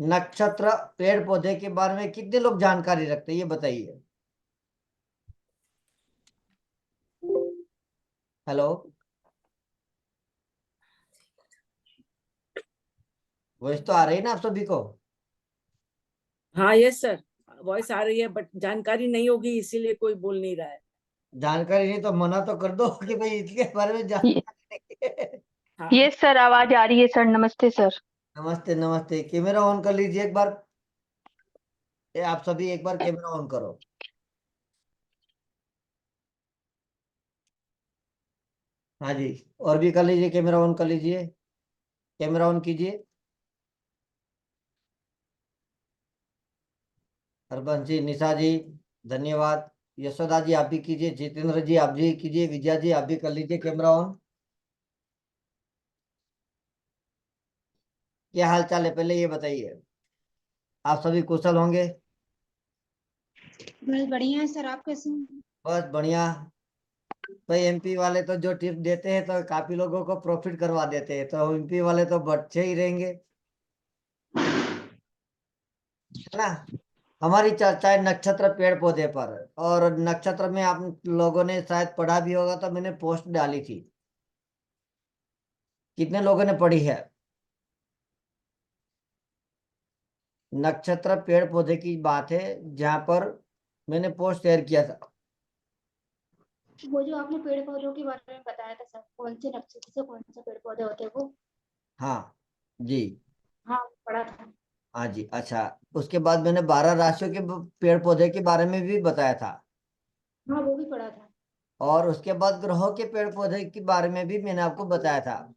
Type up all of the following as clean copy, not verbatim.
नक्षत्र पेड़ पौधे के बारे में कितने लोग जानकारी रखते हैं, ये बताइए। हेलो। वॉइस तो आ रही है ना आप सभी को? हाँ यस सर, वॉइस आ रही है बट जानकारी नहीं होगी इसीलिए कोई बोल नहीं रहा है। जानकारी नहीं तो मना तो कर दो कि भाई इसके बारे में ये जानकारी नहीं है। हाँ ये सर, आवाज आ रही है सर। नमस्ते सर। नमस्ते नमस्ते, कैमरा ऑन कर लीजिए एक बार। आप सभी एक बार कैमरा ऑन करो। हाँ जी। और भी कर लीजिए, कैमरा ऑन कर लीजिए। कैमरा ऑन कीजिए। हरबंस जी, निशा जी, धन्यवाद। यशोदा जी आप भी कीजिए, जितेंद्र जी आप भी कीजिए, विजया जी आप भी कर लीजिए कैमरा ऑन। क्या हाल चाल है पहले ये बताइए। आप सभी कुशल होंगे? बस बढ़िया है सर, आप कैसे हैं? बस बढ़िया। तो एमपी वाले तो जो टिप्स देते हैं तो काफी लोगों को प्रॉफिट करवा देते हैं, तो एमपी वाले तो बच्चे ही रहेंगे, है ना। हमारी चर्चा है नक्षत्र पेड़ पौधे पर। और नक्षत्र में आप लोगों ने शायद पढ़ा भी होगा, तो मैंने पोस्ट डाली थी। कितने लोगों ने पढ़ी है? नक्षत्र पेड़ पौधे की बात है, जहां पर मैंने पोस्ट शेयर किया था। वो जो आपने पेड़ पौधों के बारे में बताया था सर, कौन से नक्षत्र से कौन से पेड़ पौधे होते हैं वो? हाँ जी। हाँ, पढ़ा था। हाँ जी, अच्छा। उसके बाद मैंने 12 राशियों के पेड़ पौधे के बारे में भी बताया था। हाँ, वो भी पढ़ा था। और उसके बाद ग्रहों के पेड़ पौधे के बारे में भी मैंने आपको बताया था।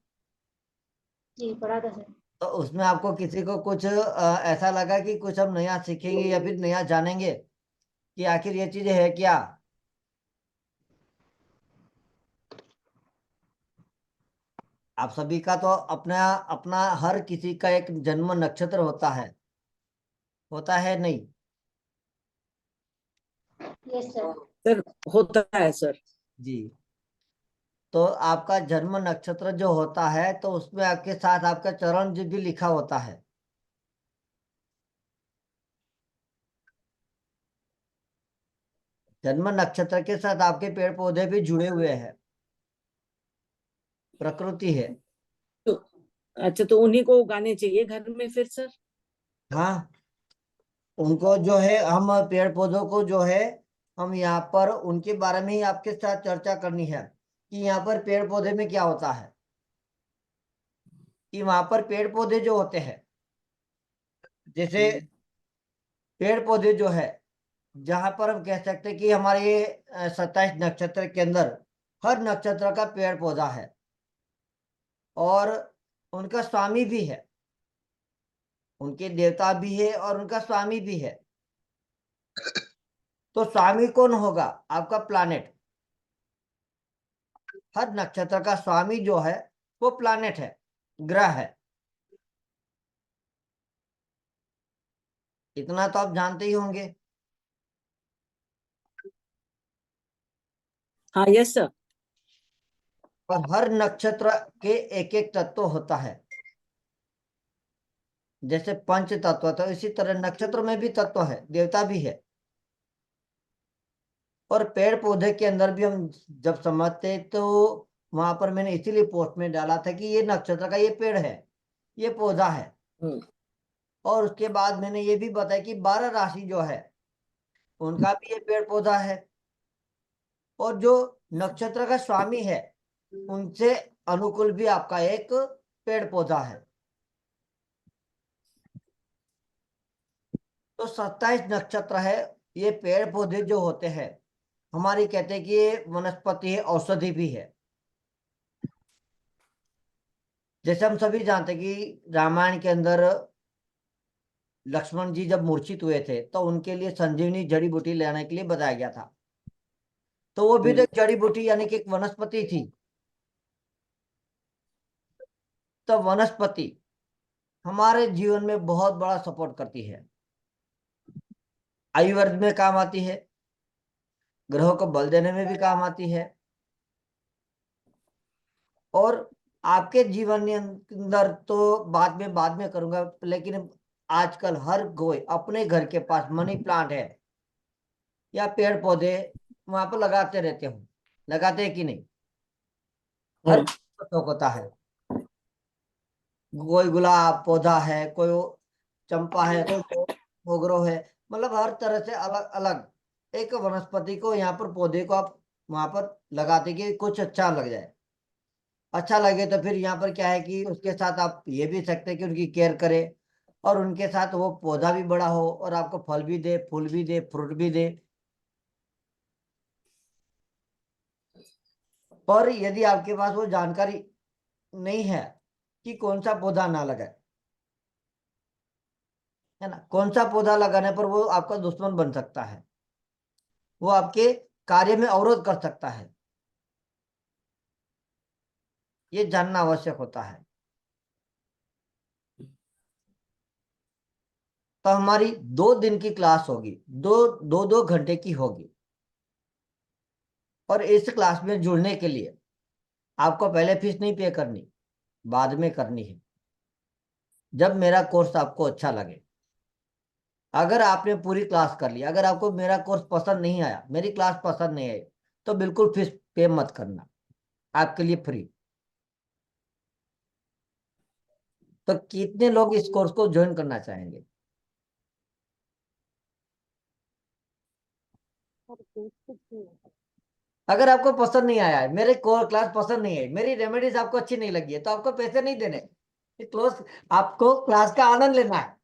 जी, पढ़ा था सर। तो उसमें आपको किसी को कुछ ऐसा लगा कि कुछ हम नया सीखेंगे या फिर नया जानेंगे कि आखिर ये चीजें है क्या? आप सभी का तो अपना अपना हर किसी का एक जन्म नक्षत्र होता है नहीं? Yes sir. सर, होता है सर। जी। तो आपका जन्म नक्षत्र जो होता है, तो उसमें आपके साथ आपका चरण जो भी लिखा होता है। जन्म नक्षत्र के साथ आपके पेड़ पौधे भी जुड़े हुए हैं, प्रकृति है। तो अच्छा, तो उन्हीं को उगाने चाहिए घर में फिर सर? हाँ, उनको जो है हम पेड़ पौधों को जो है, हम यहाँ पर उनके बारे में ही आपके साथ चर्चा करनी है कि यहाँ पर पेड़ पौधे में क्या होता है। कि वहां पर पेड़ पौधे जो होते हैं, जैसे पेड़ पौधे जो है, जहां पर हम कह सकते हैं कि हमारे ये 27 नक्षत्र के अंदर हर नक्षत्र का पेड़ पौधा है, और उनका स्वामी भी है। उनके देवता भी है और उनका स्वामी भी है। तो स्वामी कौन होगा? आपका प्लानेट। हर नक्षत्र का स्वामी जो है वो प्लानेट है, ग्रह है। इतना तो आप जानते ही होंगे। हाँ यस सर। और हर नक्षत्र के एक एक तत्व होता है। जैसे पंच तत्व, तो इसी तरह नक्षत्र में भी तत्व है, देवता भी है। और पेड़ पौधे के अंदर भी हम जब समझते हैं, तो वहां पर मैंने इसीलिए पोस्ट में डाला था कि ये नक्षत्र का ये पेड़ है, ये पौधा है। हम्म। और उसके बाद मैंने ये भी बताया कि 12 राशि जो है उनका भी ये पेड़ पौधा है। और जो नक्षत्र का स्वामी है, उनसे अनुकूल भी आपका एक पेड़ पौधा है। तो 27 नक्षत्र है। ये पेड़ पौधे जो होते हैं, हमारी कहते हैं कि ये वनस्पति है, औषधि भी है। जैसे हम सभी जानते हैं कि रामायण के अंदर लक्ष्मण जी जब मूर्छित हुए थे, तो उनके लिए संजीवनी जड़ी बूटी लेने के लिए बताया गया था। तो वो भी तो एक जड़ी बूटी यानी कि एक वनस्पति थी। तो वनस्पति हमारे जीवन में बहुत बड़ा सपोर्ट करती है। आयुर्वेद में काम आती है, ग्रहों को बल देने में भी काम आती है। और आपके जीवन के अंदर तो बाद में करूंगा, लेकिन आजकल हर कोई अपने घर के पास मनी प्लांट है या पेड़ पौधे वहां पर लगाते रहते हो, लगाते हैं कि नहीं? हर हाँ। किसी को शौक होता है। कोई गुलाब पौधा है, कोई चंपा है, कोई मोगरो है, मतलब हर तरह से अलग अलग एक वनस्पति को यहाँ पर पौधे को आप वहां पर लगाते कि कुछ अच्छा लग जाए। अच्छा लगे तो फिर यहाँ पर क्या है कि उसके साथ आप ये भी सकते हैं कि उनकी केयर करें और उनके साथ वो पौधा भी बड़ा हो और आपको फल भी दे, फूल भी दे, फ्रूट भी दे। और यदि आपके पास वो जानकारी नहीं है कि कौन सा पौधा ना लगाए, है ना, कौन सा पौधा लगाने पर वो आपका दुश्मन बन सकता है, वो आपके कार्य में अवरोध कर सकता है, ये जानना आवश्यक होता है। तो हमारी 2 दिन की क्लास होगी, दो घंटे की होगी। और इस क्लास में जुड़ने के लिए आपको पहले फीस नहीं पे करनी, बाद में करनी है जब मेरा कोर्स आपको अच्छा लगे। अगर आपने पूरी क्लास कर ली, अगर आपको मेरा कोर्स पसंद नहीं आया, मेरी क्लास पसंद नहीं आई, तो बिल्कुल फीस पे मत करना, आपके लिए फ्री। तो कितने लोग इस कोर्स को ज्वाइन करना चाहेंगे? अगर आपको पसंद नहीं आया है, मेरे कोर क्लास पसंद नहीं है, मेरी रेमेडीज आपको अच्छी नहीं लगी है, तो आपको पैसे नहीं देने, क्लोज, आपको क्लास का आनंद लेना है।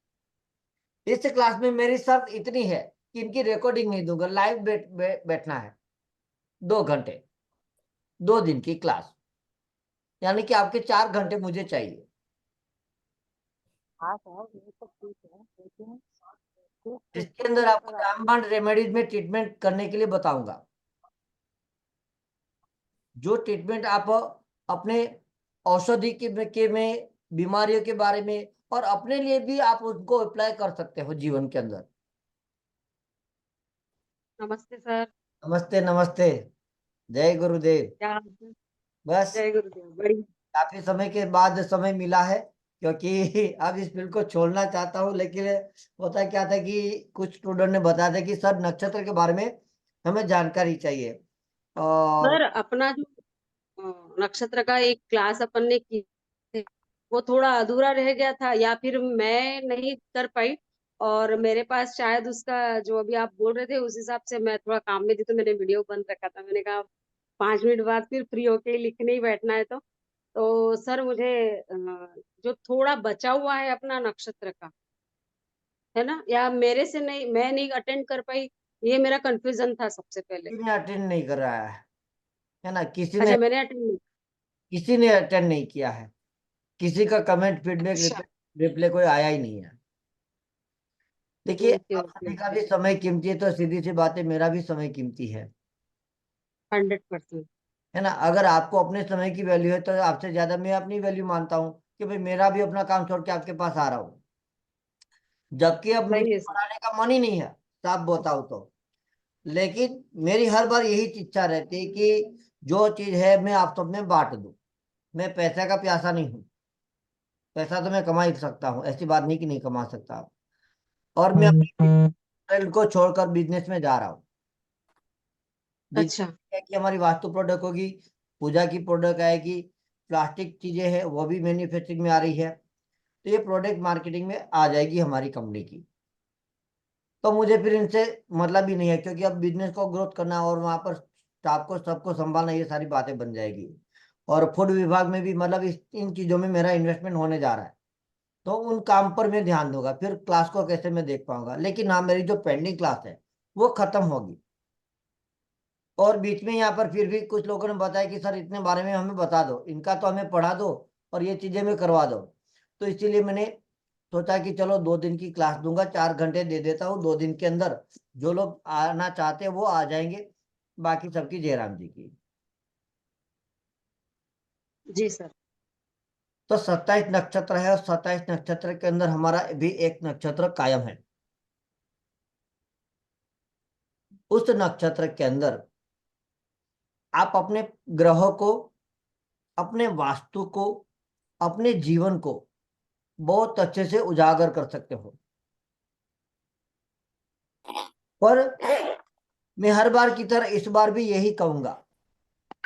इस क्लास में मेरी शर्त इतनी है कि इनकी रिकॉर्डिंग नहीं दूंगा, लाइव बैठना है 2 घंटे, 2 दिन की क्लास, यानी कि आपके 4 घंटे मुझे चाहिए। हाँ सर ये तो ठीक है लेकिन कुछ इसके अंदर तो आपको सर रामबाण रेमेडीज में ट्रीटमेंट करने के लिए बताऊंगा, जो ट्रीटमेंट आप अपने औषधि के में बीमारियों के बारे में और अपने लिए भी आप उसको अप्लाई कर सकते हो जीवन के अंदर। नमस्ते सर। नमस्ते नमस्ते, जय गुरुदेव। क्या हाल है? बस जय गुरुदेव बढ़िया। काफी समय के बाद समय मिला है, क्योंकि अब इस फील्ड को छोड़ना चाहता हूँ, लेकिन होता क्या था कि कुछ स्टूडेंट ने बताया था कि सर नक्षत्र के बारे में हमें जानकारी चाहिए। और सर अपना जो नक्षत्र का एक क्लास अपन ने की थी, वो थोड़ा अधूरा रह गया था या फिर मैं नहीं कर पाई। और मेरे पास शायद उसका जो अभी आप बोल रहे थे उस हिसाब से मैं थोड़ा काम में थी तो मैंने वीडियो बंद रखा था। मैंने कहा 5 मिनट बाद फिर फ्री होके ही लिखने ही बैठना है। तो सर मुझे जो थोड़ा बचा हुआ है अपना नक्षत्र का, है ना, या मेरे से नहीं, मैं नहीं अटेंड कर पाई, ये मेरा कंफ्यूजन था सबसे पहले। किसी ने अटेंड नहीं कर रहा है ना, अच्छा मैंने अटेंड नहीं। किसी ने अटेंड नहीं किया है, किसी का कमेंट फीडबैक अच्छा। रिप्लाई कोई आया ही नहीं है। देखिए, ओके ओके अपने का ओके। भी समय कीमती है, तो सीधी सी बात है, मेरा भी समय कीमती 100%। है ना। अगर आपको अपने समय की वैल्यू है, तो आपसे ज्यादा मैं अपनी वैल्यू मानता हूँ कि भाई मेरा भी अपना काम छोड़ के आपके पास आ रहा हूँ, जबकि अब मुझे सही है सर। पढ़ाने का मन ही नहीं है, साफ बताओ तो। लेकिन मेरी हर बार यही इच्छा रहती है कि जो चीज है मैं आप सब में बांट दूं। मैं पैसे का प्यासा नहीं हूँ, पैसा तो मैं कमा ही सकता हूँ, ऐसी बात नहीं कि नहीं कमा सकता। और मैं अपनी फील्ड को छोड़कर बिजनेस में जा रहा हूँ। बिजनेस अच्छा। है कि हमारी वास्तु प्रोडक्ट होगी, पूजा की प्रोडक्ट आएगी, प्लास्टिक चीजें हैं वो भी मैन्युफैक्चरिंग में आ रही है, तो ये प्रोडक्ट मार्केटिंग में आ जाएगी हमारी कंपनी की। तो मुझे फिर इनसे मतलब ही नहीं है, क्योंकि अब बिजनेस को ग्रोथ करना और वहां पर स्टाफ को सबको संभालना, ये सारी बातें बन जाएगी। और फूड विभाग में भी मतलब इन चीजों में मेरा इन्वेस्टमेंट होने जा रहा है, तो उन काम पर मैं ध्यान दूंगा, फिर क्लास को कैसे मैं देख पाऊंगा। लेकिन हाँ, मेरी जो पेंडिंग क्लास है वो खत्म होगी। और बीच में यहाँ पर फिर भी कुछ लोगों ने बताया कि सर इतने बारे में हमें बता दो, इनका तो हमें पढ़ा दो और ये चीजें में करवा दो। तो इसीलिए मैंने सोचा कि चलो 2 दिन की क्लास दूंगा, 4 घंटे दे देता हूँ, 2 दिन के अंदर जो लोग आना चाहते हैं वो आ जाएंगे, बाकी सबकी जयराम जी की। जी सर। तो 27 नक्षत्र है, और 27 नक्षत्र के अंदर हमारा भी एक नक्षत्र कायम है। उस नक्षत्र के अंदर आप अपने ग्रहों को, अपने वास्तु को, अपने जीवन को बहुत अच्छे से उजागर कर सकते हो। पर मैं हर बार की तरह इस बार भी यही कहूंगा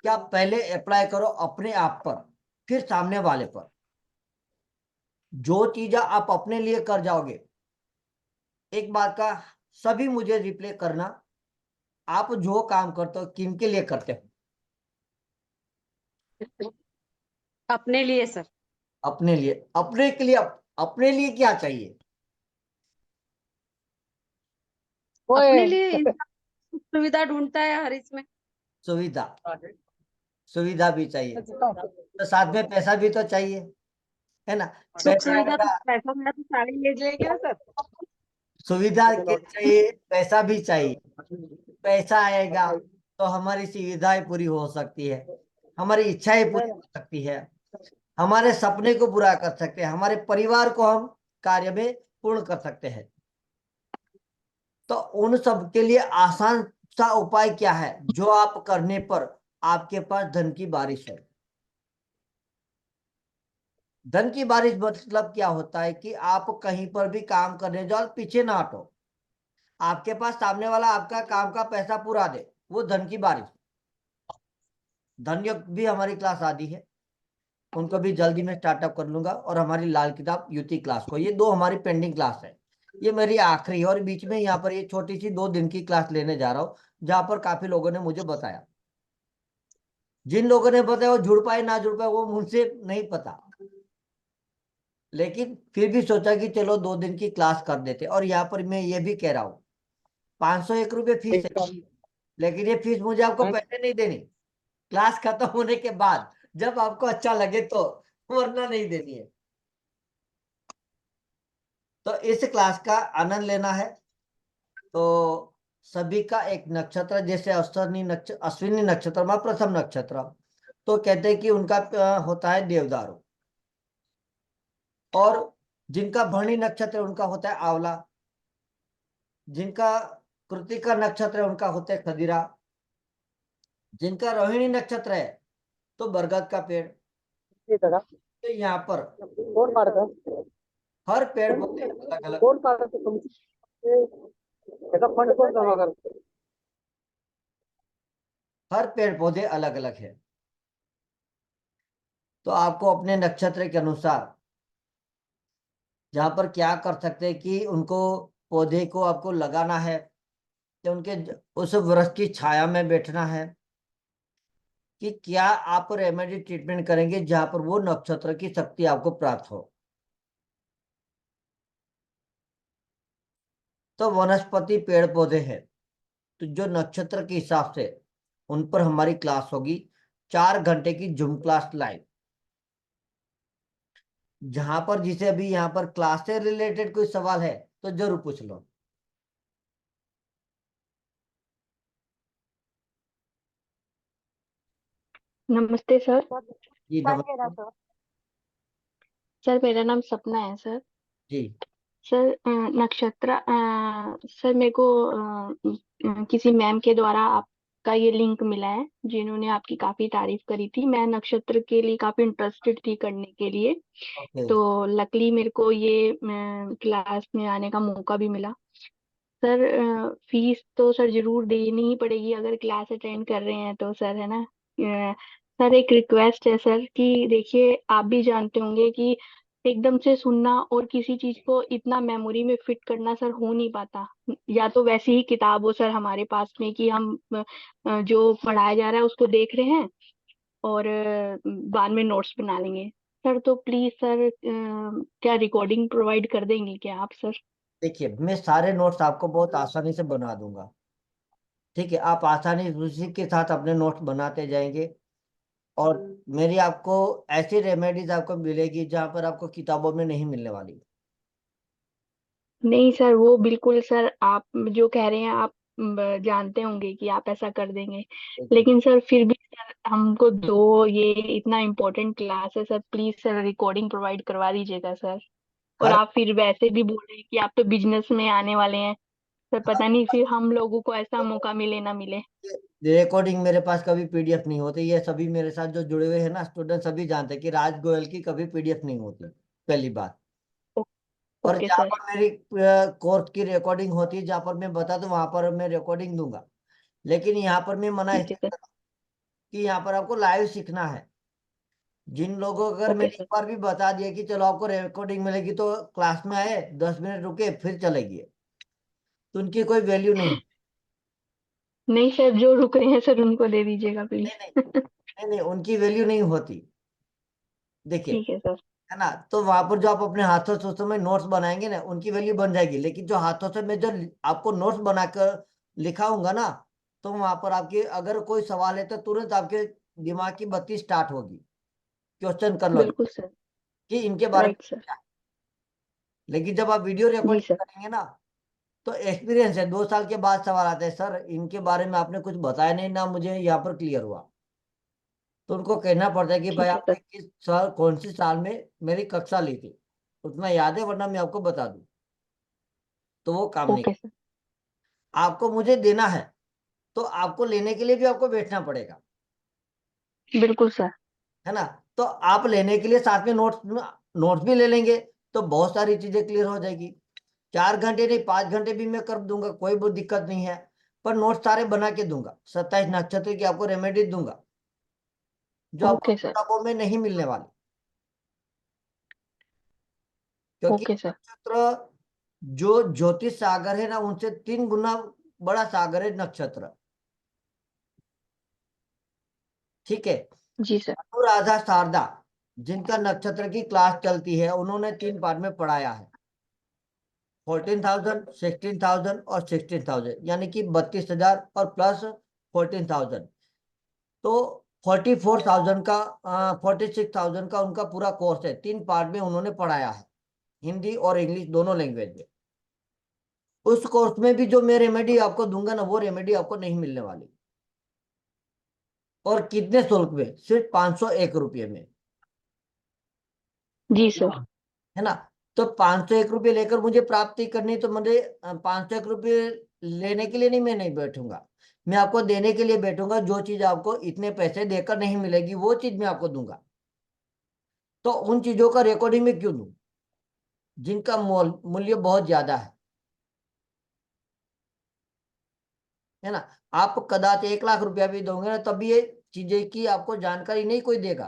कि आप पहले अप्लाई करो अपने आप पर, फिर सामने वाले पर। जो चीजें आप अपने लिए कर जाओगे, एक बात का सभी मुझे रिप्ले करना, आप जो काम करते हो किन के लिए करते हो? अपने लिए सर। अपने लिए। अपने के लिए, अपने लिए क्या चाहिए? अपने लिए इंसान सुविधा ढूंढता है हर इसमें। सुविधा। सुविधा भी चाहिए तो साथ में पैसा भी तो चाहिए, है ना? सुख पैसा सुविधा तो आएगा, पैसा मेरा तो सारे ले लेगा सर। सुविधा के चाहिए, पैसा भी चाहिए। पैसा आएगा तो हमारी सुविधाएं पूरी हो सकती है, हमारी इच्छाएं पूरी हो सकती है, हमारे सपने को पूरा कर सकते हैं, हमारे परिवार को हम कार्य में पूर्ण कर सकते हैं। तो उन सब के लिए आसान सा उपाय क्या है जो आप करने पर आपके पास धन की बारिश है? धन की बारिश मतलब क्या होता है कि आप कहीं पर भी काम करने जाओ, पीछे ना हटो। आपके पास सामने वाला आपका काम का पैसा पूरा दे, वो धन की बारिश। धन योग भी हमारी क्लास आदि है, उनको भी जल्दी में स्टार्टअप कर लूंगा। और हमारी लाल किताब युति क्लास को, ये दो हमारी पेंडिंग क्लास है, ये मेरी आखिरी है। और बीच में यहाँ पर ये छोटी सी 2 दिन की क्लास लेने जा रहा हूँ, जहां पर काफी लोगों ने मुझे बताया। जिन लोगों ने बताया वो जुड़ पाए ना जुड़ पाए वो मुझसे नहीं पता, लेकिन फिर भी सोचा कि चलो 2 दिन की क्लास कर देते। और यहाँ पर मैं ये भी कह रहा हूँ, 501 रुपये फीस है, लेकिन ये फीस मुझे आपको पहले नहीं देनी, क्लास खत्म होने के बाद जब आपको अच्छा लगे तो, वरना नहीं देनी है। तो इस क्लास का आनंद लेना है तो सभी का एक नक्षत्र, जैसे अश्विनी नक्षत्र में प्रथम नक्षत्र, तो कहते हैं कि उनका होता है देवदारू। और जिनका भरणी नक्षत्र है उनका होता है आंवला, जिनका कृतिका नक्षत्र है उनका होता है खदिरा, जिनका रोहिणी नक्षत्र है तो बरगद का पेड़। तो यहाँ पर हर पेड़ पौधे अलग अलग, हर पेड़ पौधे अलग अलग है। तो आपको अपने नक्षत्र के अनुसार जहां पर क्या कर सकते हैं कि उनको, पौधे को आपको लगाना है कि उनके उस वृक्ष की छाया में बैठना है, कि क्या आप रेमेडी ट्रीटमेंट करेंगे जहां पर वो नक्षत्र की शक्ति आपको प्राप्त हो। तो वनस्पति पेड़ पौधे हैं, तो जो नक्षत्र के हिसाब से उन पर हमारी क्लास होगी, 4 घंटे की जूम क्लास लाइव, जहां पर जिसे अभी यहाँ पर क्लास से रिलेटेड कोई सवाल है तो जरूर पूछ लो। नमस्ते सर। जी नमस्ते। सर मेरा नाम सपना है सर। जी सर नक्षत्र सर मेरे को किसी मैम के द्वारा आपका ये लिंक मिला है, जिन्होंने आपकी काफी तारीफ करी थी। मैं नक्षत्र के लिए काफी इंटरेस्टेड थी करने के लिए, ओके। तो लकली मेरे को ये क्लास में आने का मौका भी मिला। सर फीस तो सर जरूर देनी ही पड़ेगी अगर क्लास अटेंड कर रहे हैं तो सर, है ना? सर एक रिक्वेस्ट है सर कि देखिए आप भी जानते होंगे कि एकदम से सुनना और किसी चीज को इतना मेमोरी में फिट करना सर हो नहीं पाता। या तो वैसी ही किताब हो सर हमारे पास में कि हम जो पढ़ाया जा रहा है उसको देख रहे हैं और बाद में नोट्स बना लेंगे। सर तो प्लीज सर क्या रिकॉर्डिंग प्रोवाइड कर देंगे क्या आप सर? देखिए, मैं सारे नोट्स आपको बहुत आसानी से बना दूंगा, ठीक है? आप आसानी उसी के साथ अपने नोट्स बनाते जाएंगे। और मेरी आपको ऐसी रेमेडीज आपको मिलेगी जहां पर आपको किताबों में नहीं मिलने वाली। नहीं सर, वो बिल्कुल सर आप जो कह रहे हैं आप जानते होंगे कि आप ऐसा कर देंगे, देखिए, लेकिन सर फिर भी सर हमको दो ये इतना इम्पोर्टेंट क्लास है sir, please sir recording provide करवा दीजिएगा सर। और हर आप फिर वैसे भी बोल रहे हैं कि आप तो बिजनेस में आने वाले हैं सर, पता नहीं फिर हम लोगों को ऐसा मौका मिले ना मिले। रिकॉर्डिंग मेरे पास कभी पीडीएफ नहीं होती, ये सभी मेरे साथ जो जुड़े हुए हैं ना स्टूडेंट, सभी जानते हैं कि राज गोयल की कभी पीडीएफ नहीं होती, पहली बात। और ओके जहाँ सर। पर मेरी कोर्स की रिकॉर्डिंग होती है, जहाँ पर मैं बता दूं वहां पर मैं रिकॉर्डिंग दूंगा। लेकिन यहाँ पर मैं मना ठीक है इसलिए सर। कर रहा हूं कि यहाँ पर आपको लाइव सीखना है। जिन लोगों को अगर ओके मैंने सर। एक बार भी बता दिया कि चलो आपको रिकॉर्डिंग मिलेगी, तो क्लास में आए 10 मिनट रुके फिर चले गए, तो उनकी कोई वैल्यू नहीं। नहीं सर, जो रुक रहे हैं सर उनको दे दीजिएगा नहीं नहीं प्लीज। नहीं नहीं, उनकी वैल्यू नहीं होती। देखिए, ठीक है सर। है ना, तो वहां पर जो आप अपने हाथों से उस समय नोट्स बनाएंगे ना, उनकी वैल्यू बन जाएगी। लेकिन जो हाथों से मैं जो आपको नोट्स बनाकर लिखाऊंगा ना, तो वहां पर आपके अगर कोई सवाल है तो तुरंत आपके दिमाग की बत्ती स्टार्ट होगी, क्वेश्चन कर लोगे बिल्कुल सर। कि इनके बारे में राइट सर। क्या है। लेकिन जब आप वीडियो जी रिकॉर्डिंग सर। करेंगे ना, तो एक्सपीरियंस है, 2 साल के बाद सवाल आते हैं, सर इनके बारे में आपने कुछ बताया नहीं ना, मुझे यहाँ पर क्लियर हुआ। तो उनको कहना पड़ता है कि भाई ठीक है आपने सर। किस साल कौन सी साल में मेरी कक्षा ली थी, उतना याद है, वरना मैं आपको बता दूं। तो वो काम नहीं। Okay sir. आपको मुझे देना है, तो आपको लेने के लिए भी आपको बैठना पड़ेगा, बिल्कुल सर। है ना। तो आप लेने के लिए साथ में नोट्स नोट्स भी ले लेंगे, तो बहुत सारी चीजें क्लियर हो जाएगी। 4 घंटे नहीं, 5 घंटे भी मैं कर दूंगा, कोई बहुत दिक्कत नहीं है। पर नोट्स सारे बना के दूंगा, 27 नक्षत्र की आपको रेमेडी दूंगा, जो आपको ओके सर। किताबों में नहीं मिलने वाली। क्योंकि ओके सर। नक्षत्र जो ज्योतिष सागर है ना, उनसे 3 गुना बड़ा सागर है नक्षत्र। ठीक है। जी सर। अनुराधा शारदा, जिनका नक्षत्र की क्लास चलती है, उन्होंने 3 पार्ट में पढ़ाया है, 14,000, 16,000 और 16,000, यानी कि 32,000 और प्लस 14,000। तो 44,000 का 46,000 का उनका पूरा कोर्स है, 3 पार्ट में उन्होंने पढ़ाया है, हिंदी और इंग्लिश दोनों लैंग्वेज में। उस कोर्स में भी जो मैं रेमेडी आपको दूंगा ना, वो रेमेडी आपको नहीं मिलने वाली। और कितने शुल्क में? सिर्फ 501 रुपये में, जी सर। है ना। तो 501 रुपये लेकर मुझे प्राप्ति करनी, तो मुझे 501 रुपये लेने के लिए नहीं, मैं नहीं बैठूंगा, मैं आपको देने के लिए बैठूंगा। जो चीज आपको इतने पैसे देकर नहीं मिलेगी, वो चीज मैं आपको दूंगा। तो उन चीजों का रिकॉर्डिंग में क्यों दूं जिनका मूल्य बहुत ज्यादा है ना। आप कदाच 1 लाख रुपया भी दोगे ना, तब ये चीजें की आपको जानकारी नहीं कोई देगा।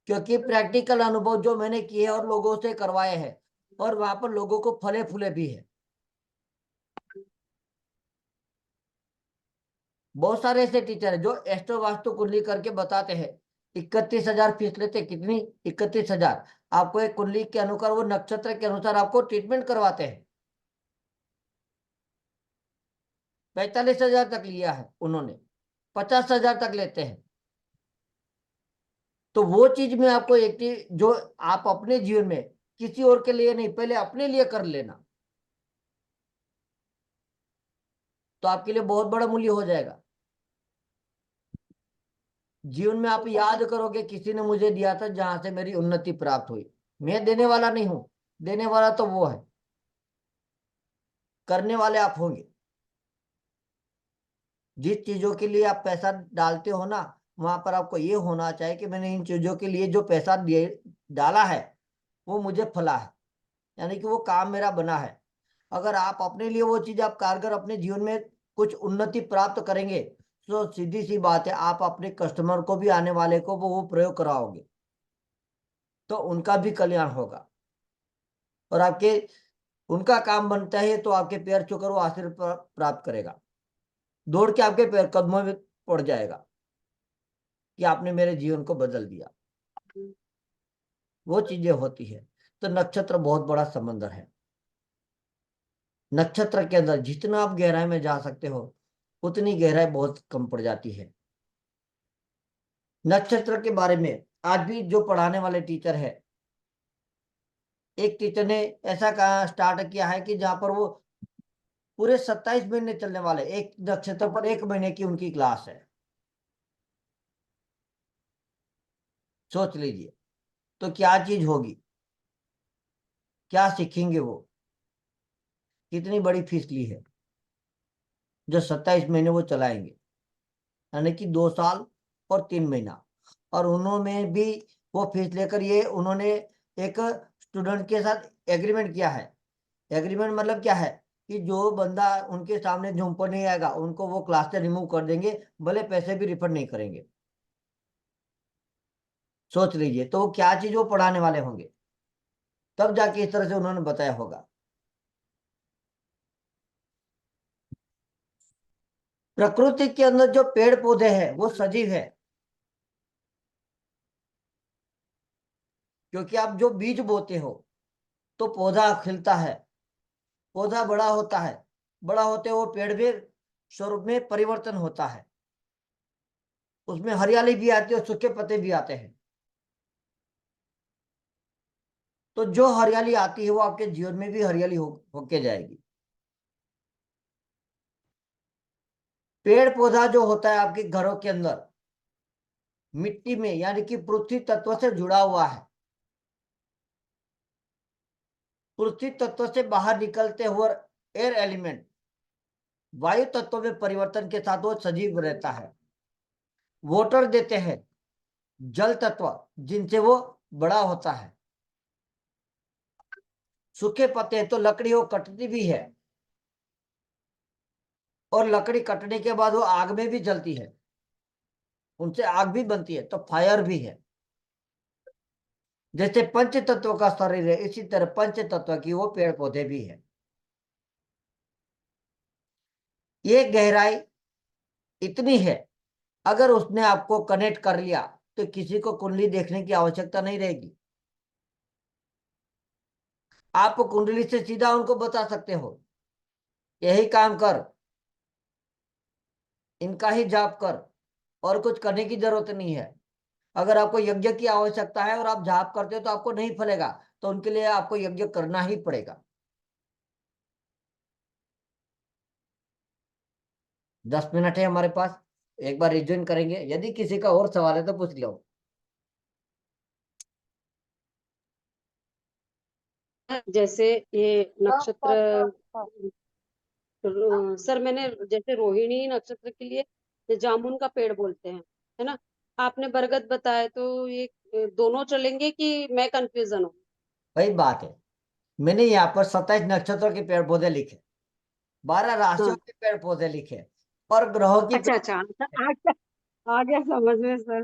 क्योंकि प्रैक्टिकल अनुभव जो मैंने किए और लोगों से करवाए हैं, और वहां पर लोगों को फले फूले भी है। बहुत सारे ऐसे टीचर हैं जो एस्ट्रो वास्तु कुंडली करके बताते हैं, 31,000 फीस लेते। कितनी? 31,000। आपको एक कुंडली के अनुसार, वो नक्षत्र के अनुसार आपको ट्रीटमेंट करवाते हैं। 45,000 तक लिया है उन्होंने, 50,000 तक लेते हैं। तो वो चीज में आपको एक चीज जो आप अपने जीवन में किसी और के लिए नहीं, पहले अपने लिए कर लेना, तो आपके लिए बहुत बड़ा मूल्य हो जाएगा। जीवन में आप याद करोगे किसी ने मुझे दिया था, जहां से मेरी उन्नति प्राप्त हुई। मैं देने वाला नहीं हूं, देने वाला तो वो है, करने वाले आप होंगे। जिस चीजों के लिए आप पैसा डालते हो ना, वहां पर आपको ये होना चाहिए कि मैंने इन चीजों के लिए जो पैसा दिए डाला है, वो मुझे फला है, यानी कि वो काम मेरा बना है। अगर आप अपने लिए वो चीज आप कारगर अपने जीवन में कुछ उन्नति प्राप्त करेंगे, तो सीधी सी बात है, आप अपने कस्टमर को भी, आने वाले को वो प्रयोग कराओगे, तो उनका भी कल्याण होगा। और आपके उनका काम बनता है, तो आपके पैर छूकर वो आशीर्वाद प्राप्त करेगा, दौड़ के आपके पैर कदमों में पड़ जाएगा कि आपने मेरे जीवन को बदल दिया। वो चीजें होती है। तो नक्षत्र बहुत बड़ा समंदर है। नक्षत्र के अंदर जितना आप गहराई में जा सकते हो, उतनी गहराई बहुत कम पड़ जाती है। नक्षत्र के बारे में आज भी जो पढ़ाने वाले टीचर है, एक टीचर ने ऐसा कहा स्टार्ट किया है कि जहां पर वो पूरे 27 महीने चलने वाले, एक नक्षत्र पर 1 महीने की उनकी क्लास है। सोच लीजिए, तो क्या चीज होगी, क्या सीखेंगे वो, कितनी बड़ी फीस ली है जो 27 महीने वो चलाएंगे, यानी कि 2 साल और 3 महीना। और उन्होंने भी वो फीस लेकर ये उन्होंने एक स्टूडेंट के साथ एग्रीमेंट किया है। एग्रीमेंट मतलब क्या है कि जो बंदा उनके सामने झूम पर नहीं आएगा उनको वो क्लास से रिमूव कर देंगे, भले पैसे भी रिफंड नहीं करेंगे। सोच लीजिए तो वो क्या चीज वो पढ़ाने वाले होंगे, तब जाके इस तरह से उन्होंने बताया होगा। प्रकृति के अंदर जो पेड़ पौधे हैं वो सजीव है, क्योंकि आप जो बीज बोते हो तो पौधा खिलता है, पौधा बड़ा होता है, बड़ा होते वो पेड़ भी स्वरूप में परिवर्तन होता है, उसमें हरियाली भी आती है और सूखे पत्ते भी आते हैं। तो जो हरियाली आती है वो आपके जीवन में भी हरियाली होके जाएगी। पेड़ पौधा जो होता है आपके घरों के अंदर मिट्टी में यानी कि पृथ्वी तत्व से जुड़ा हुआ है। पृथ्वी तत्व से बाहर निकलते हुए एयर एलिमेंट वायु तत्व में परिवर्तन के साथ वो सजीव रहता है। वाटर देते हैं जल तत्व जिनसे वो बड़ा होता है। सूखे पत्ते तो लकड़ी वो कटती भी है और लकड़ी कटने के बाद वो आग में भी जलती है, उनसे आग भी बनती है, तो फायर भी है। जैसे पंच तत्व का शरीर है इसी तरह पंच तत्व की वो पेड़ पौधे भी है। ये गहराई इतनी है, अगर उसने आपको कनेक्ट कर लिया तो किसी को कुंडली देखने की आवश्यकता नहीं रहेगी। आप कुंडली से सीधा उनको बता सकते हो यही काम कर, इनका ही जाप कर, और कुछ करने की जरूरत नहीं है। अगर आपको यज्ञ की आवश्यकता है और आप जाप करते हो तो आपको नहीं फलेगा, तो उनके लिए आपको यज्ञ करना ही पड़ेगा। 10 मिनट है हमारे पास, एक बार रिज्यूम करेंगे, यदि किसी का और सवाल है तो पूछ लो। जैसे ये नक्षत्र सर, मैंने जैसे रोहिणी नक्षत्र के लिए ये जामुन का पेड़ बोलते हैं, है ना? आपने बरगद बताया, तो ये दोनों चलेंगे कि मैं कंफ्यूजन हूँ? वही बात है, मैंने यहाँ पर 27 नक्षत्रों के पेड़ पौधे लिखे, 12 राशियों हाँ, के पेड़ पौधे लिखे और ग्रहों की अच्छा अच्छा, आ गया समझ में सर।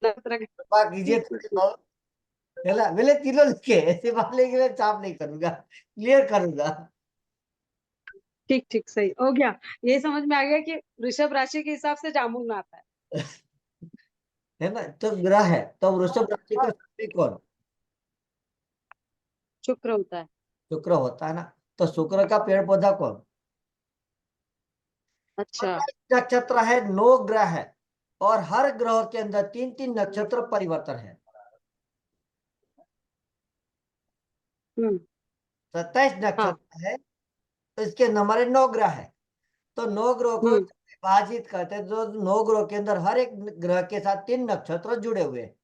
नक्षत्र कृपा कीजिए ठीक ठीक थोड़ी ठीक बहुत। है ना, मैंने तीनों लिखे, ऐसी बात नहीं कि मैं चाप नहीं करूंगा, क्लियर करूंगा। ठीक ठीक, सही हो गया। ये समझ में आ गया कि वृषभ राशि के हिसाब से जामुन आता है। है ना, तो ग्रह है तो वृषभ राशि का स्वामी कौन? शुक्र होता है। शुक्र होता है ना, तो शुक्र का पेड़ पौधा कौन? अच्छा। 27 नक्षत्र है, 9 ग्रह है और हर ग्रह के अंदर 3-3 नक्षत्र परिवर्तन है। हम्म। 27 हाँ। नक्षत्र है तो इसके नंबर है 9 ग्रह है, तो 9 ग्रहों को हम्म। विभाजित करते हैं, तो 9 ग्रहों के अंदर हर एक ग्रह के साथ 3 नक्षत्र जुड़े हुए हैं।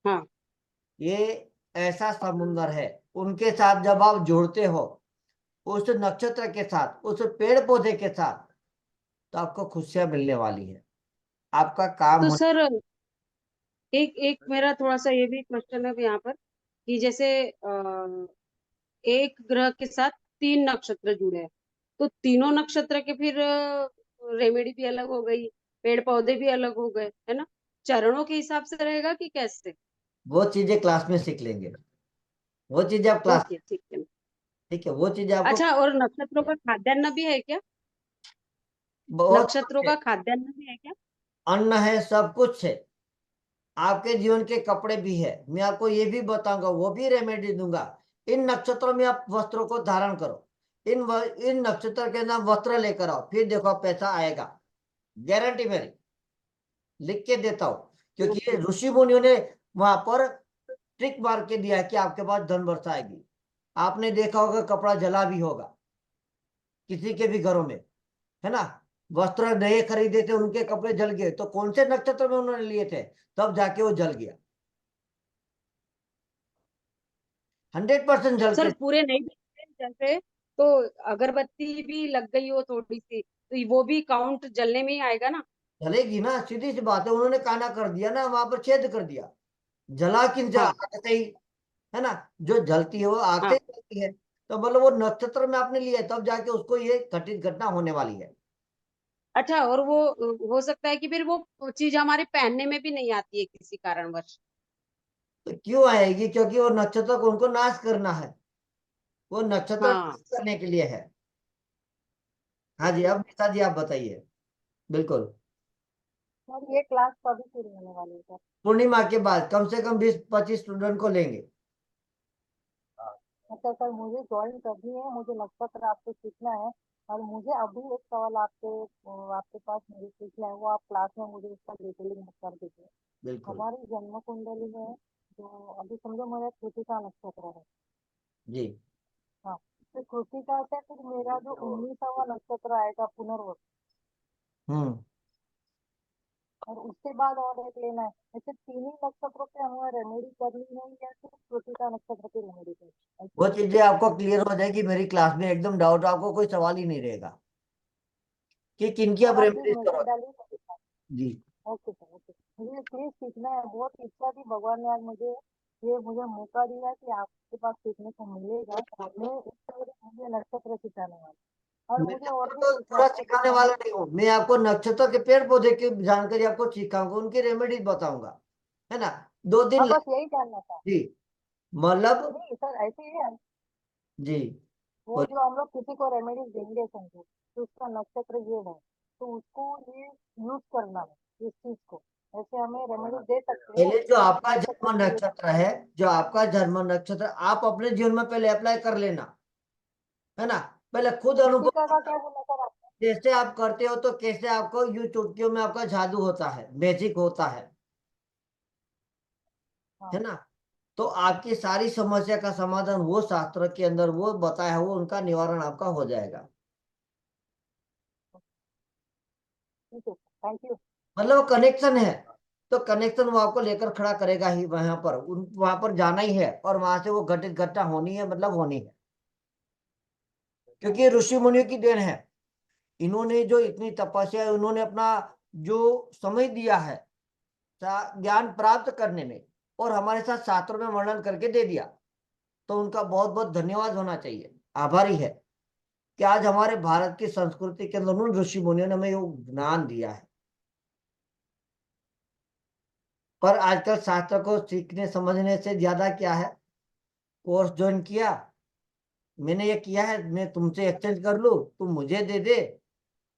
हाँ। ये ऐसा समुंदर है, उनके साथ जब आप जुड़ते हो उस नक्षत्र के साथ, उस पेड़ पौधे के साथ, तो आपको खुशियां मिलने वाली है, आपका काम तो हो। सर, एक एक मेरा थोड़ा सा ये भी क्वेश्चन है यहाँ पर, कि जैसे एक ग्रह के साथ 3 नक्षत्र जुड़े हैं, तो तीनों नक्षत्र के फिर रेमेडी भी अलग हो गई, पेड़ पौधे भी अलग हो गए, है ना? चरणों के हिसाब से रहेगा कि कैसे? वो चीजें क्लास में सीख लेंगे, वो चीजें आप क्लास, ओके, ठीक है। ठीक है, वो चीजें आपको अच्छा, और नक्षत्रों का खाद्यान्न भी है क्या? बहुत नक्षत्रों कुछ है, का खाद्यान्न भी है क्या? अन्न है, सब कुछ है, आपके जीवन के कपड़े भी है, मैं आपको ये भी बताऊंगा, वो भी रेमेडी दूंगा। इन नक्षत्रों में आप वस्त्रों को धारण करो, इन नक्षत्र के नाम वस्त्र लेकर आओ, फिर देखो पैसा आएगा, गारंटी मेरी, लिख के देता हूं, क्योंकि ये ओके। ऋषि मुनियों ने वहां पर ट्रिक मार के दिया है कि आपके पास धन बरसाएगी। आपने देखा होगा कपड़ा जला भी होगा किसी के भी घरों में, है ना, वस्त्र नए खरीदे थे उनके कपड़े जल गए, तो कौन से नक्षत्र में उन्होंने लिए थे, तब जाके वो जल गया, 100% जल सर, के। पूरे नहीं दिखते जैसे, तो अगरबत्ती भी लग गई हो थोड़ी सी, तो वो भी काउंट जलने में ही आएगा ना? जलेगी ना, सीधी सी बात है, उन्होंने काना कर दिया ना, वहां पर छेद कर दिया, जला किन जा हाँ। आग से ही, है ना, जो जलती है वो आग से हाँ। जलती है। तो मतलब वो नक्षत्र में आपने लिया है, तब जाके उसको ये घटित घटना होने वाली है। अच्छा, और वो हो सकता है कि फिर वो चीज हमारे पहनने में भी नहीं आती है किसी कारणवश। तो क्यों आएगी? क्योंकि वो नक्षत्र को उनको नाश करना है, वो नक्षत्र हाँ। नाश करने के लिए है। हाँ जी, अब निशा जी आप बताइए। बिल्कुल। सर ये क्लास कभी शुरू होने वाली है सर? पूर्णिमा के बाद कम से कम 20-25 स्टूडेंट को लेंगे। अच्छा सर, मुझे ज्वाइन करनी है, मुझे नक्षत्र आपसे सीखना है। और मुझे अभी एक सवाल आपके पास मुझे पूछना है, वो आप क्लास में मुझे उसका डिटेलिंग कर दीजिए। बिल्कुल हमारी जन्म कुंडली में जो अभी समझो मेरा कृतिका नक्षत्र है। जी। हाँ, तो कृतिका से फिर मेरा जो 19वां नक्षत्र आएगा पुनर्वसु, हम्म। और उसके बाद और एक लेना है। ऐसे तीन ही नक्षत्रों पे हमें रेमेडी करनी है या सिर्फ कृतिका नक्षत्र की रेमेडी करनी है? वो चीजें आपको क्लियर हो जाएगी मेरी क्लास में, एकदम डाउट आपको कोई सवाल ही नहीं रहेगा कि किनकी आप सर आप प्लीज रेमेडीज मैसेज करोगे। डालिए। जी। Okay sir, okay. मुझे प्लीज सीखना है, बहुत इच्छा थी, भगवान ने आज मुझे मौका दिया कि आपके पास सीखने को मिलेगा। मैं इस तरह मुझे नक्षत्र सिखाने वाला, और मैं मुझे और आपको भी तो सीखना पूरा है आपको सिखाने सिखाने। वाला नहीं हूँ, मैं आपको नक्षत्र के पेड़ पौधे की जानकारी आपको सिखाऊंगा, उनकी रेमेडीज बताऊंगा, है ना। 2 दिन हाँ, बस लगे। यही जानना था। जी। मतलब। नहीं सर, ऐसे ही है। जी। वो बोलिए। जो हम लोग किसी को रेमेडीज देंगे समझो, तो उसका नक्षत्र ये है, तो उसको ये यूज करना है इस चीज को। ऐसे हमें रेमेडीज दे सकते हैं पहले जो इस आपका नक्षत्र जन्म के लिए। नक्षत्र है, जो आपका जन्म नक्षत्र आप अपने जीवन में पहले अप्लाई कर लेना, है ना। पहले खुद अनुभव कृतिका का करना। क्या बोला सर आपने? जैसे आप करते हो तो कैसे आपको यूं चुटकियों में आपका जादू होता है, मैजिक होता है हाँ। ना। तो आपकी सारी समस्या का समाधान वो शास्त्र के अंदर वो बताया है, वो उनका निवारण आपका हो जाएगा। ठीक है, थैंक यू। मतलब वो कनेक्शन है, तो कनेक्शन वो आपको लेकर खड़ा करेगा ही, वहां पर वहां पर जाना ही है, और वहां से वो घटित घटना होनी है, मतलब होनी है। क्योंकि ये ऋषि मुनियों की देन है, इन्होंने जो इतनी तपस्या है, उन्होंने अपना जो समय दिया है ज्ञान प्राप्त करने में, और हमारे साथ शास्त्रों में वर्णन करके दे दिया, तो उनका बहुत बहुत धन्यवाद होना चाहिए, आभारी है कि आज हमारे भारत की संस्कृति के अंदर उन ऋषि मुनियों ने हमें वो ज्ञान दिया है। पर आजकल शास्त्र को सीखने समझने से ज्यादा क्या है, कोर्स ज्वाइन किया, मैंने ये किया है, मैं तुमसे एक्सचेंज कर लूं, तुम मुझे दे दे,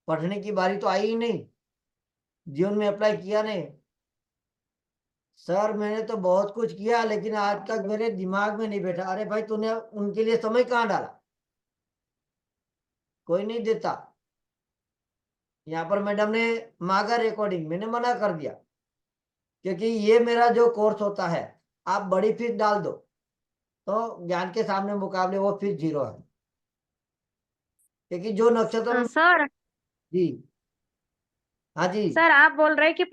पढ़ने की बारी तो आई ही नहीं, जीवन में अप्लाई किया नहीं। सर मैंने तो बहुत कुछ किया, लेकिन आज तक मेरे दिमाग में नहीं बैठा। अरे भाई, तूने उनके लिए समय कहाँ डाला? कोई नहीं देता। यहाँ पर मैडम ने मांगा रिकॉर्डिंग, मैंने मना कर दिया, क्योंकि ये मेरा जो कोर्स होता है, आप बड़ी फीस डाल दो तो ज्ञान के सामने मुकाबले वो फीस 0 है। क्योंकि जो नक्षत्र में। सर जी। हाँ जी। सर आप बोल रहे हैं कि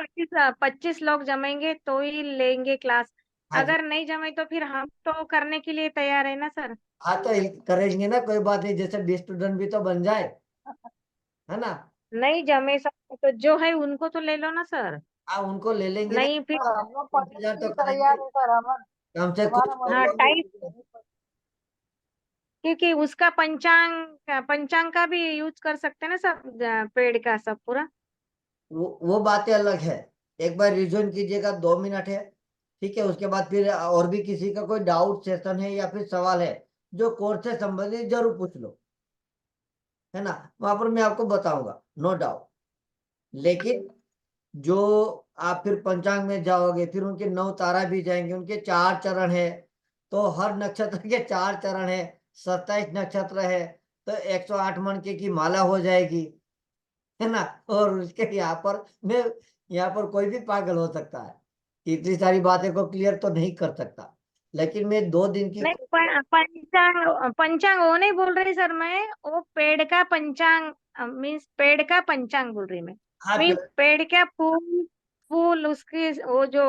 25 लोग जमेंगे तो ही लेंगे क्लास। हाँ जी। अगर नहीं जमे तो फिर हम तो करने के लिए तैयार है ना सर। हाँ तो करेंगे ना, कोई बात नहीं, जैसे 20 स्टूडेंट भी तो बन जाए, है ना। नहीं जमे सर तो जो है उनको तो ले लो ना सर। हाँ, उनको ले लेंगे ना। नहीं फिर सर हम लोग पढ़ने इंतजार के तो लिए करेंगे, तैयार है सर। कम से हमारा कुछ हाँ मतलब टाइम, क्योंकि उसका पंचांग का भी यूज कर सकते हैं ना सब पेड़ का सब पूरा। वो बातें अलग है। एक बार रिविजन कीजिएगा, 2 मिनट है, ठीक है। उसके बाद फिर और भी किसी का कोई डाउट सेशन है या फिर सवाल है जो कोर्स से संबंधित, जरूर पूछ लो, है ना। वहां पर मैं आपको बताऊंगा, नो डाउट। लेकिन जो आप फिर पंचांग में जाओगे, फिर उनके 9 तारा भी जाएंगे, उनके 4 चरण है, तो हर नक्षत्र के 4 चरण है, 27 नक्षत्र है, तो 108 मणके की माला हो जाएगी, है ना। और उसके यहाँ पर मैं, यहाँ पर कोई भी पागल हो सकता है, इतनी सारी बातें को क्लियर तो नहीं कर सकता, लेकिन मैं 2 दिन की। नहीं पंचांग पंचांग वो नहीं बोल रही सर मैं, वो पेड़ का पंचांग मीन्स पेड़ का पंचांग बोल रही मैं। हाँ मीन्स पेड़ का फूल, फूल उसकी वो जो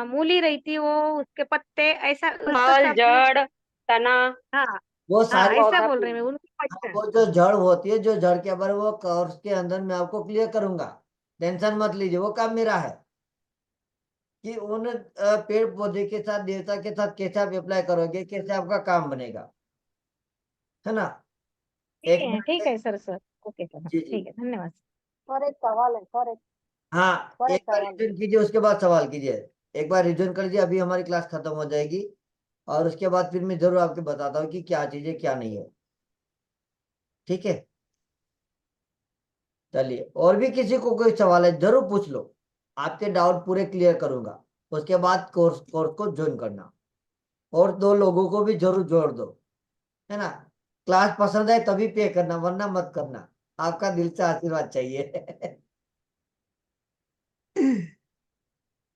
मूली रहती वो उसके पत्ते ऐसा उसका फल, सब मीन्स। जड़, तना, हाँ वो हाँ सारी। ऐसा पौधा बोल रही मैं पूरा। उनकी पंचांग। वो जो जड़ होती है, जो जड़ के बारे में वो कोर्स के अंदर मैं आपको क्लियर करूंगा, टेंशन मत लीजिए, वो काम मेरा है। कि उन पेड़ पौधे के साथ, देवता के साथ कैसे आप अप्लाई करोगे, कैसे आपका काम बनेगा, है ना। एक मिनट ठीक है सर। सर ओके सर, जी जी ठीक है, धन्यवाद। सर एक सवाल है सर, एक हाँ, सर एक एक बार सवाल है। रिविजन कीजिए, उसके बाद सवाल कीजिए। एक बार रिविजन कर लीजिए, अभी हमारी क्लास खत्म हो जाएगी, और उसके बाद फिर मैं जरूर आपको बताता हूँ कि क्या चीजें क्या नहीं है। ठीक है, चलिए, और भी किसी को कोई सवाल है जरूर पूछ लो, आपके डाउट पूरे क्लियर करूंगा। उसके बाद कोर्स कोर्स को ज्वाइन करना, और 2 लोगों को भी जरूर जोड़ दो, है ना। क्लास पसंद है तभी पे करना, वरना मत करना, आपका दिल से आशीर्वाद चाहिए।